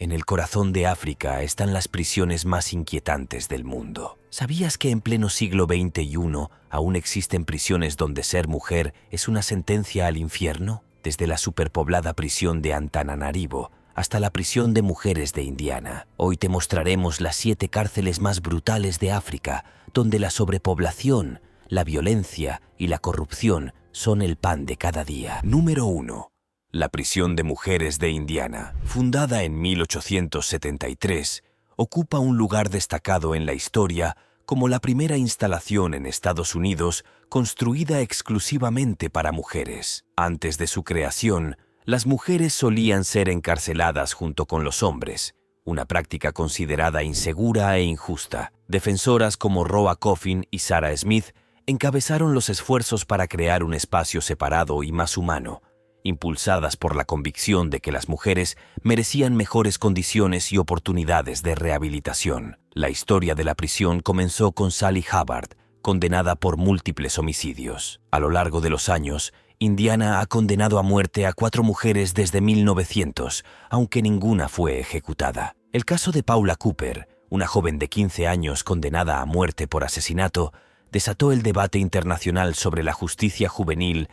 En el corazón de África están las prisiones más inquietantes del mundo. ¿Sabías que en pleno siglo XXI aún existen prisiones donde ser mujer es una sentencia al infierno? Desde la superpoblada prisión de Antananarivo hasta la prisión de mujeres de Indiana. Hoy te mostraremos las 7 cárceles más brutales de África, donde la sobrepoblación, la violencia y la corrupción son el pan de cada día. Número 1. La prisión de mujeres de Indiana, fundada en 1873, ocupa un lugar destacado en la historia como la primera instalación en Estados Unidos construida exclusivamente para mujeres. Antes de su creación, las mujeres solían ser encarceladas junto con los hombres, una práctica considerada insegura e injusta. Defensoras como Roa Coffin y Sarah Smith encabezaron los esfuerzos para crear un espacio separado y más humano, impulsadas por la convicción de que las mujeres merecían mejores condiciones y oportunidades de rehabilitación. La historia de la prisión comenzó con Sally Hubbard, condenada por múltiples homicidios. A lo largo de los años, Indiana ha condenado a muerte a 4 mujeres desde 1900, aunque ninguna fue ejecutada. El caso de Paula Cooper, una joven de 15 años condenada a muerte por asesinato, desató el debate internacional sobre la justicia juvenil.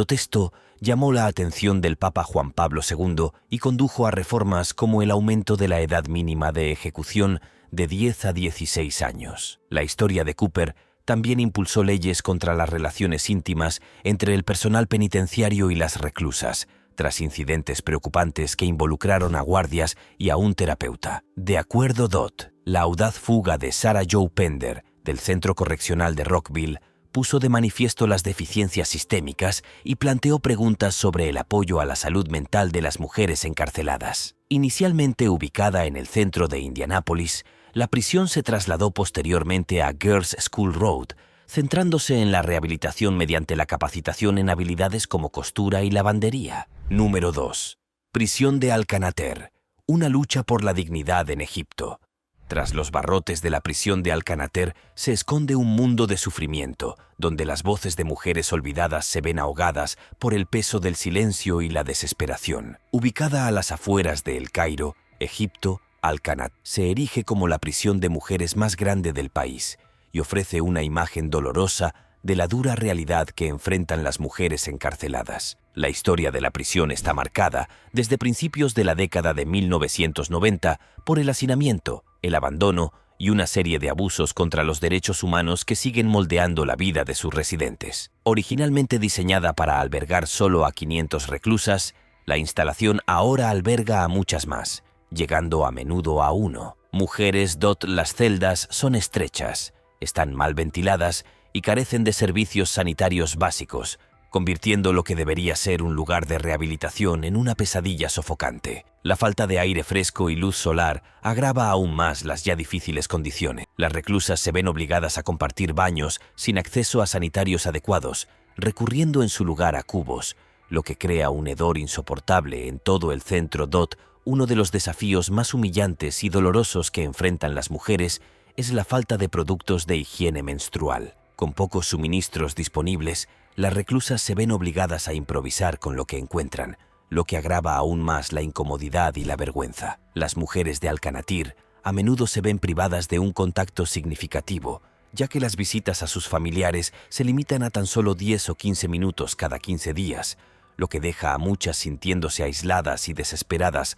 Esto llamó la atención del Papa Juan Pablo II y condujo a reformas como el aumento de la edad mínima de ejecución de 10 a 16 años. La historia de Cooper también impulsó leyes contra las relaciones íntimas entre el personal penitenciario y las reclusas, tras incidentes preocupantes que involucraron a guardias y a un terapeuta. De acuerdo la audaz fuga de Sarah Jo Pender del Centro Correccional de Rockville puso de manifiesto las deficiencias sistémicas y planteó preguntas sobre el apoyo a la salud mental de las mujeres encarceladas. Inicialmente ubicada en el centro de Indianápolis, la prisión se trasladó posteriormente a Girls School Road, centrándose en la rehabilitación mediante la capacitación en habilidades como costura y lavandería. Número 2. Prisión de Al-Qanater, una lucha por la dignidad en Egipto. Tras los barrotes de la prisión de Al-Qanater se esconde un mundo de sufrimiento, donde las voces de mujeres olvidadas se ven ahogadas por el peso del silencio y la desesperación. Ubicada a las afueras de El Cairo, Egipto, Al-Qanater se erige como la prisión de mujeres más grande del país y ofrece una imagen dolorosa de la dura realidad que enfrentan las mujeres encarceladas. La historia de la prisión está marcada desde principios de la década de 1990 por el hacinamiento, el abandono y una serie de abusos contra los derechos humanos que siguen moldeando la vida de sus residentes. Originalmente diseñada para albergar solo a 500 reclusas, la instalación ahora alberga a muchas más, llegando a menudo a 1. Mujeres. Las celdas son estrechas, están mal ventiladas y carecen de servicios sanitarios básicos, convirtiendo lo que debería ser un lugar de rehabilitación en una pesadilla sofocante. La falta de aire fresco y luz solar agrava aún más las ya difíciles condiciones. Las reclusas se ven obligadas a compartir baños sin acceso a sanitarios adecuados, recurriendo en su lugar a cubos, lo que crea un hedor insoportable en todo el centro. Uno de los desafíos más humillantes y dolorosos que enfrentan las mujeres es la falta de productos de higiene menstrual. Con pocos suministros disponibles, las reclusas se ven obligadas a improvisar con lo que encuentran, lo que agrava aún más la incomodidad y la vergüenza. Las mujeres de Al-Qanater a menudo se ven privadas de un contacto significativo, ya que las visitas a sus familiares se limitan a tan solo 10 o 15 minutos cada 15 días, lo que deja a muchas sintiéndose aisladas y desesperadas.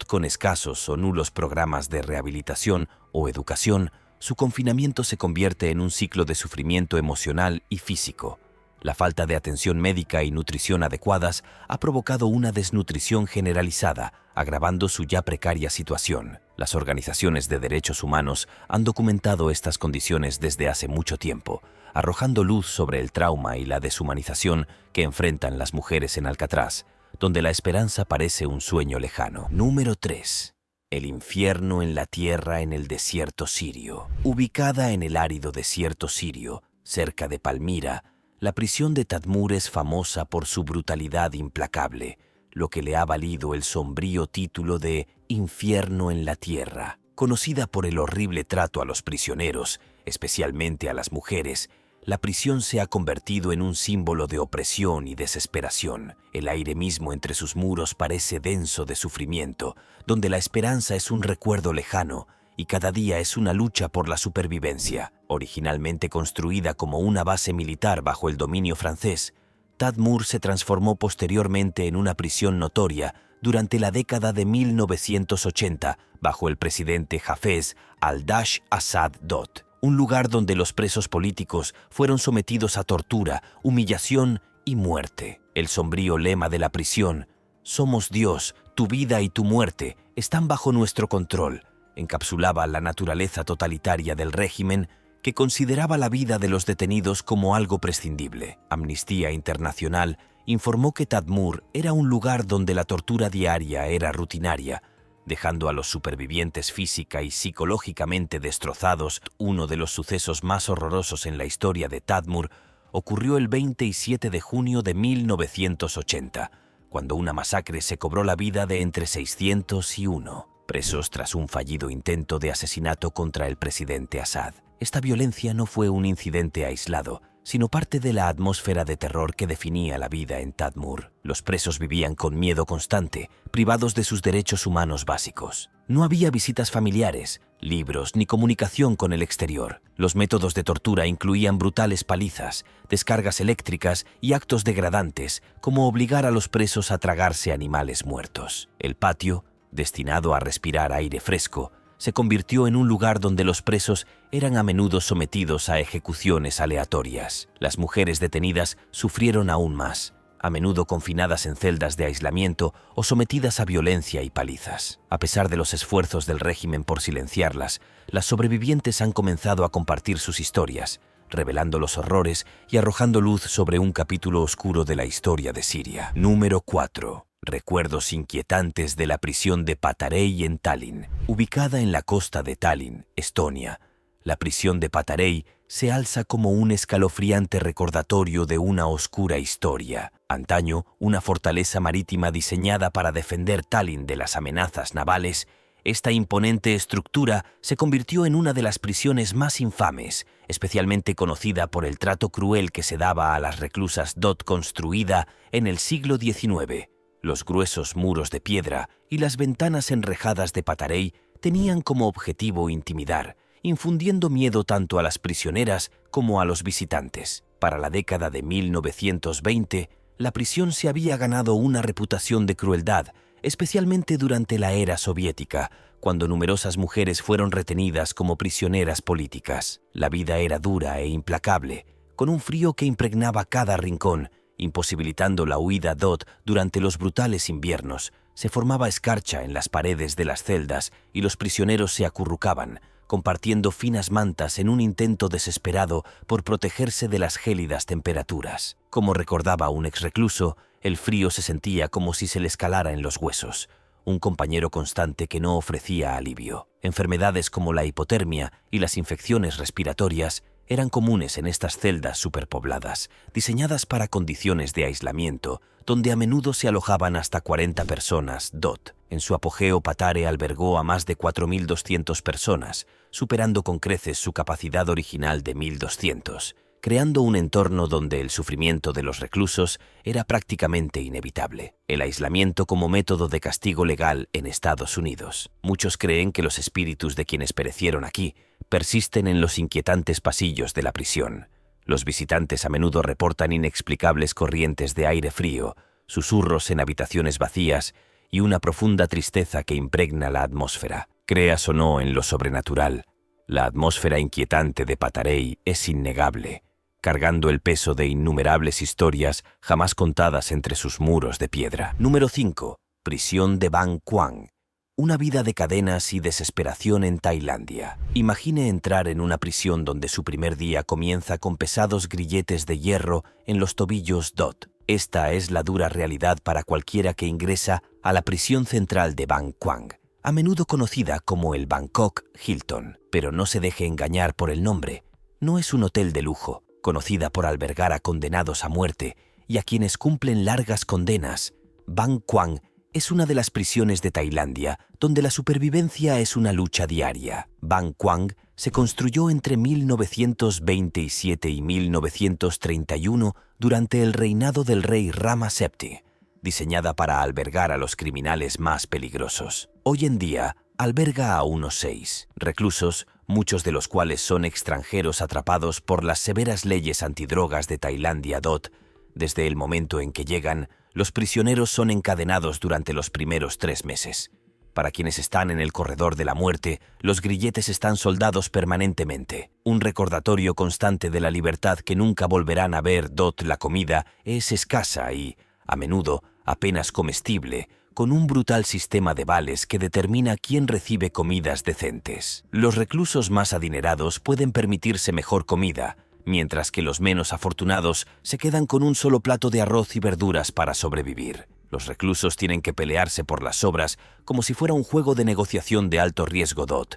Con escasos o nulos programas de rehabilitación o educación, su confinamiento se convierte en un ciclo de sufrimiento emocional y físico. La falta de atención médica y nutrición adecuadas ha provocado una desnutrición generalizada, agravando su ya precaria situación. Las organizaciones de derechos humanos han documentado estas condiciones desde hace mucho tiempo, arrojando luz sobre el trauma y la deshumanización que enfrentan las mujeres en Alcatraz, donde la esperanza parece un sueño lejano. Número 3. El infierno en la tierra en el desierto sirio. Ubicada en el árido desierto sirio, cerca de Palmira, la prisión de Tadmur es famosa por su brutalidad implacable, lo que le ha valido el sombrío título de Infierno en la Tierra. Conocida por el horrible trato a los prisioneros, especialmente a las mujeres, la prisión se ha convertido en un símbolo de opresión y desesperación. El aire mismo entre sus muros parece denso de sufrimiento, donde la esperanza es un recuerdo lejano y cada día es una lucha por la supervivencia. Originalmente construida como una base militar bajo el dominio francés, Tadmur se transformó posteriormente en una prisión notoria durante la década de 1980 bajo el presidente Hafez al-Dash Assad Dot, un lugar donde los presos políticos fueron sometidos a tortura, humillación y muerte. El sombrío lema de la prisión, «Somos Dios, tu vida y tu muerte están bajo nuestro control», encapsulaba la naturaleza totalitaria del régimen que consideraba la vida de los detenidos como algo prescindible. Amnistía Internacional informó que Tadmur era un lugar donde la tortura diaria era rutinaria, dejando a los supervivientes física y psicológicamente destrozados. Uno de los sucesos más horrorosos en la historia de Tadmur ocurrió el 27 de junio de 1980, cuando una masacre se cobró la vida de entre 601 presos tras un fallido intento de asesinato contra el presidente Assad. Esta violencia no fue un incidente aislado, sino parte de la atmósfera de terror que definía la vida en Tadmur. Los presos vivían con miedo constante, privados de sus derechos humanos básicos. No había visitas familiares, libros ni comunicación con el exterior. Los métodos de tortura incluían brutales palizas, descargas eléctricas y actos degradantes, como obligar a los presos a tragarse animales muertos. El patio, destinado a respirar aire fresco, se convirtió en un lugar donde los presos eran a menudo sometidos a ejecuciones aleatorias. Las mujeres detenidas sufrieron aún más, a menudo confinadas en celdas de aislamiento o sometidas a violencia y palizas. A pesar de los esfuerzos del régimen por silenciarlas, las sobrevivientes han comenzado a compartir sus historias, revelando los horrores y arrojando luz sobre un capítulo oscuro de la historia de Siria. Número 4. Recuerdos inquietantes de la prisión de Patarei en Tallinn. Ubicada en la costa de Tallinn, Estonia, la prisión de Patarei se alza como un escalofriante recordatorio de una oscura historia. Antaño, una fortaleza marítima diseñada para defender Tallinn de las amenazas navales, esta imponente estructura se convirtió en una de las prisiones más infames, especialmente conocida por el trato cruel que se daba a las reclusas DOT construida en el siglo XIX. Los gruesos muros de piedra y las ventanas enrejadas de Patarei tenían como objetivo intimidar, infundiendo miedo tanto a las prisioneras como a los visitantes. Para la década de 1920, la prisión se había ganado una reputación de crueldad, especialmente durante la era soviética, cuando numerosas mujeres fueron retenidas como prisioneras políticas. La vida era dura e implacable, con un frío que impregnaba cada rincón, imposibilitando la huida DOT durante los brutales inviernos. Se formaba escarcha en las paredes de las celdas y los prisioneros se acurrucaban, compartiendo finas mantas en un intento desesperado por protegerse de las gélidas temperaturas. Como recordaba un exrecluso, el frío se sentía como si se le escalara en los huesos, un compañero constante que no ofrecía alivio. Enfermedades como la hipotermia y las infecciones respiratorias eran comunes en estas celdas superpobladas, diseñadas para condiciones de aislamiento, donde a menudo se alojaban hasta 40 personas DOT. En su apogeo, Patarei albergó a más de 4.200 personas, superando con creces su capacidad original de 1.200, creando un entorno donde el sufrimiento de los reclusos era prácticamente inevitable. El aislamiento como método de castigo legal en Estados Unidos. Muchos creen que los espíritus de quienes perecieron aquí persisten en los inquietantes pasillos de la prisión. Los visitantes a menudo reportan inexplicables corrientes de aire frío, susurros en habitaciones vacías y una profunda tristeza que impregna la atmósfera. Creas o no en lo sobrenatural, la atmósfera inquietante de Patarei es innegable, cargando el peso de innumerables historias jamás contadas entre sus muros de piedra. Número 5. Prisión de Bang Kwang. Una vida de cadenas y desesperación en Tailandia. Imagine entrar en una prisión donde su primer día comienza con pesados grilletes de hierro en los tobillos DOT. Esta es la dura realidad para cualquiera que ingresa a la prisión central de Bang Kwang, a menudo conocida como el Bangkok Hilton. Pero no se deje engañar por el nombre. No es un hotel de lujo, conocida por albergar a condenados a muerte y a quienes cumplen largas condenas. Bang Kwang es una de las prisiones de Tailandia donde la supervivencia es una lucha diaria. Bang Kwang Se construyó entre 1927 y 1931 durante el reinado del rey Rama VII, diseñada para albergar a los criminales más peligrosos. Hoy en día, alberga a unos 6 reclusos, muchos de los cuales son extranjeros atrapados por las severas leyes antidrogas de Tailandia DOT. Desde el momento en que llegan, los prisioneros son encadenados durante los primeros 3 meses. Para quienes están en el corredor de la muerte, los grilletes están soldados permanentemente. Un recordatorio constante de la libertad que nunca volverán a ver. La comida es escasa y, a menudo, apenas comestible, con un brutal sistema de vales que determina quién recibe comidas decentes. Los reclusos más adinerados pueden permitirse mejor comida, mientras que los menos afortunados se quedan con un solo plato de arroz y verduras para sobrevivir. Los reclusos tienen que pelearse por las sobras como si fuera un juego de negociación de alto riesgo DOT.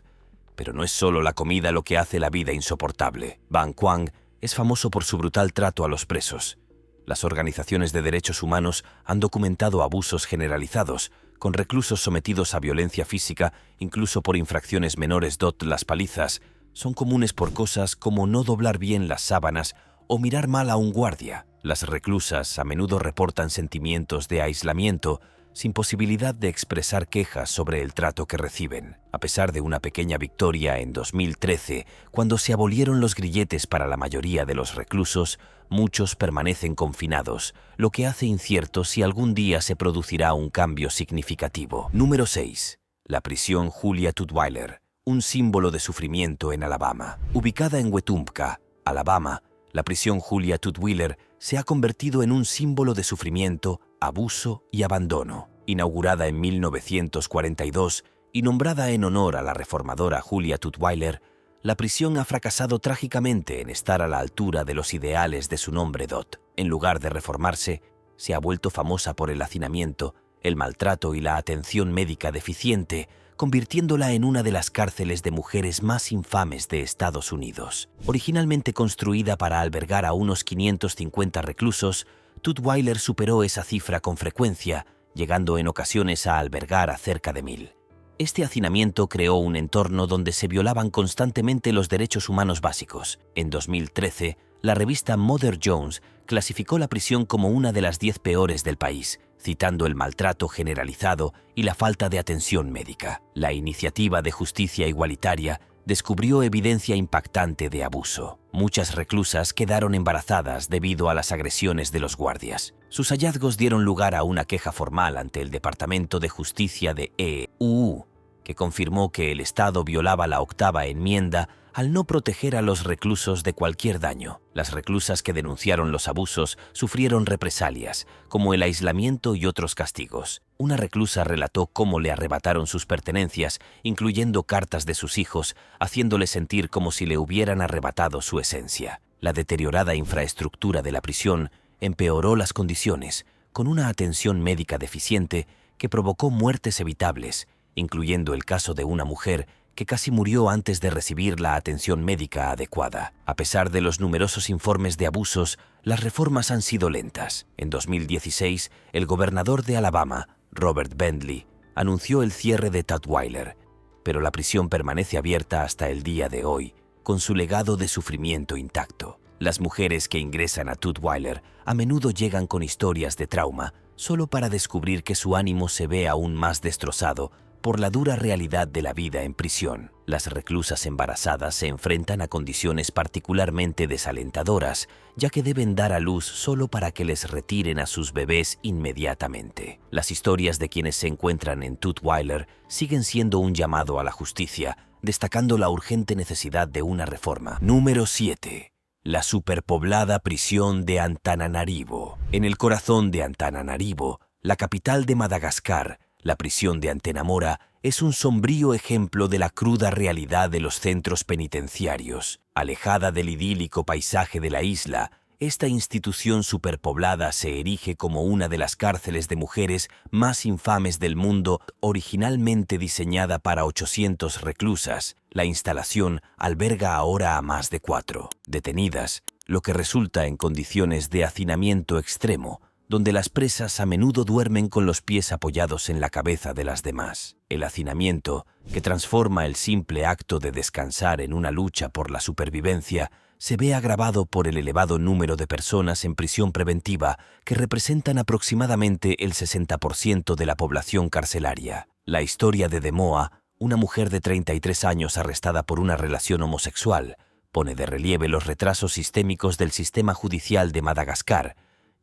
Pero no es solo la comida lo que hace la vida insoportable. Ban Quang es famoso por su brutal trato a los presos. Las organizaciones de derechos humanos han documentado abusos generalizados, con reclusos sometidos a violencia física, incluso por infracciones menores. Las palizas son comunes por cosas como no doblar bien las sábanas o mirar mal a un guardia. Las reclusas a menudo reportan sentimientos de aislamiento, sin posibilidad de expresar quejas sobre el trato que reciben. A pesar de una pequeña victoria en 2013, cuando se abolieron los grilletes para la mayoría de los reclusos, muchos permanecen confinados, lo que hace incierto si algún día se producirá un cambio significativo. Número 6. La prisión Julia Tutwiler, un símbolo de sufrimiento en Alabama. Ubicada en Wetumpka, Alabama, la prisión Julia Tutwiler se ha convertido en un símbolo de sufrimiento, abuso y abandono. Inaugurada en 1942 y nombrada en honor a la reformadora Julia Tutwiler, la prisión ha fracasado trágicamente en estar a la altura de los ideales de su nombre DOT. En lugar de reformarse, se ha vuelto famosa por el hacinamiento, el maltrato y la atención médica deficiente, convirtiéndola en una de las cárceles de mujeres más infames de Estados Unidos. Originalmente construida para albergar a unos 550 reclusos, Tutwiler superó esa cifra con frecuencia, llegando en ocasiones a albergar a cerca de 1000. Este hacinamiento creó un entorno donde se violaban constantemente los derechos humanos básicos. En 2013, la revista Mother Jones clasificó la prisión como una de las 10 peores del país, citando el maltrato generalizado y la falta de atención médica. La iniciativa de justicia igualitaria descubrió evidencia impactante de abuso. Muchas reclusas quedaron embarazadas debido a las agresiones de los guardias. Sus hallazgos dieron lugar a una queja formal ante el Departamento de Justicia de EU, que confirmó que el Estado violaba la 8ª enmienda al no proteger a los reclusos de cualquier daño. Las reclusas que denunciaron los abusos sufrieron represalias, como el aislamiento y otros castigos. Una reclusa relató cómo le arrebataron sus pertenencias, incluyendo cartas de sus hijos, haciéndole sentir como si le hubieran arrebatado su esencia. La deteriorada infraestructura de la prisión empeoró las condiciones, con una atención médica deficiente que provocó muertes evitables, incluyendo el caso de una mujer que casi murió antes de recibir la atención médica adecuada. A pesar de los numerosos informes de abusos, las reformas han sido lentas. En 2016, el gobernador de Alabama, Robert Bentley, anunció el cierre de Tutwiler, pero la prisión permanece abierta hasta el día de hoy, con su legado de sufrimiento intacto. Las mujeres que ingresan a Tutwiler a menudo llegan con historias de trauma, solo para descubrir que su ánimo se ve aún más destrozado por la dura realidad de la vida en prisión. Las reclusas embarazadas se enfrentan a condiciones particularmente desalentadoras, ya que deben dar a luz solo para que les retiren a sus bebés inmediatamente. Las historias de quienes se encuentran en Tutwiler siguen siendo un llamado a la justicia, destacando la urgente necesidad de una reforma. Número 7. La superpoblada prisión de Antananarivo. En el corazón de Antananarivo, la capital de Madagascar, la prisión de Antenamora es un sombrío ejemplo de la cruda realidad de los centros penitenciarios. Alejada del idílico paisaje de la isla, esta institución superpoblada se erige como una de las cárceles de mujeres más infames del mundo. Originalmente diseñada para 800 reclusas, la instalación alberga ahora a más de 4 detenidas, lo que resulta en condiciones de hacinamiento extremo, donde las presas a menudo duermen con los pies apoyados en la cabeza de las demás. El hacinamiento, que transforma el simple acto de descansar en una lucha por la supervivencia, se ve agravado por el elevado número de personas en prisión preventiva, que representan aproximadamente el 60% de la población carcelaria. La historia de Demoa, una mujer de 33 años arrestada por una relación homosexual, pone de relieve los retrasos sistémicos del sistema judicial de Madagascar,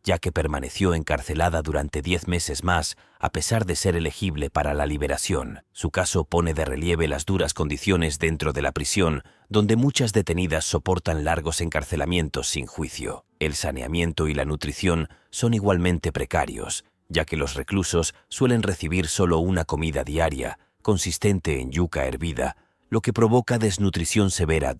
ya que permaneció encarcelada durante 10 meses más a pesar de ser elegible para la liberación. Su caso pone de relieve las duras condiciones dentro de la prisión, donde muchas detenidas soportan largos encarcelamientos sin juicio. El saneamiento y la nutrición son igualmente precarios, ya que los reclusos suelen recibir solo una comida diaria, consistente en yuca hervida, lo que provoca desnutrición severa.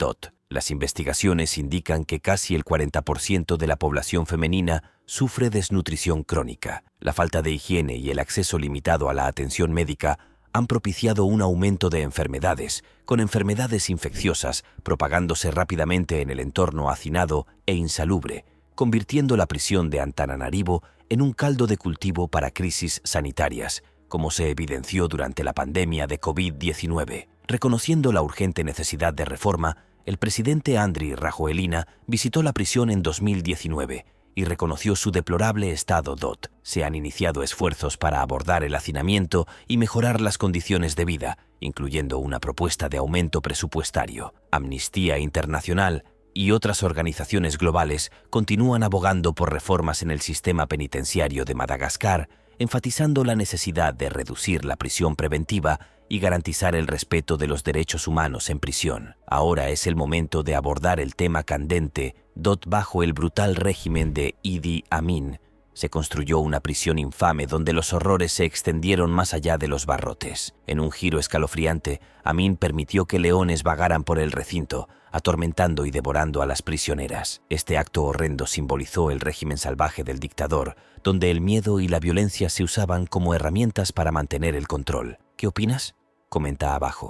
Las investigaciones indican que casi el 40% de la población femenina sufre desnutrición crónica. La falta de higiene y el acceso limitado a la atención médica han propiciado un aumento de enfermedades, con enfermedades infecciosas propagándose rápidamente en el entorno hacinado e insalubre, convirtiendo la prisión de Antananarivo en un caldo de cultivo para crisis sanitarias, como se evidenció durante la pandemia de COVID-19. Reconociendo la urgente necesidad de reforma, el presidente Andry Rajoelina visitó la prisión en 2019 y reconoció su deplorable estado. Se han iniciado esfuerzos para abordar el hacinamiento y mejorar las condiciones de vida, incluyendo una propuesta de aumento presupuestario. Amnistía Internacional y otras organizaciones globales continúan abogando por reformas en el sistema penitenciario de Madagascar, enfatizando la necesidad de reducir la prisión preventiva y garantizar el respeto de los derechos humanos en prisión. Ahora es el momento de abordar el tema candente. Bajo el brutal régimen de Idi Amin, se construyó una prisión infame donde los horrores se extendieron más allá de los barrotes. En un giro escalofriante, Amin permitió que leones vagaran por el recinto, atormentando y devorando a las prisioneras. Este acto horrendo simbolizó el régimen salvaje del dictador, donde el miedo y la violencia se usaban como herramientas para mantener el control. ¿Qué opinas? Comenta abajo.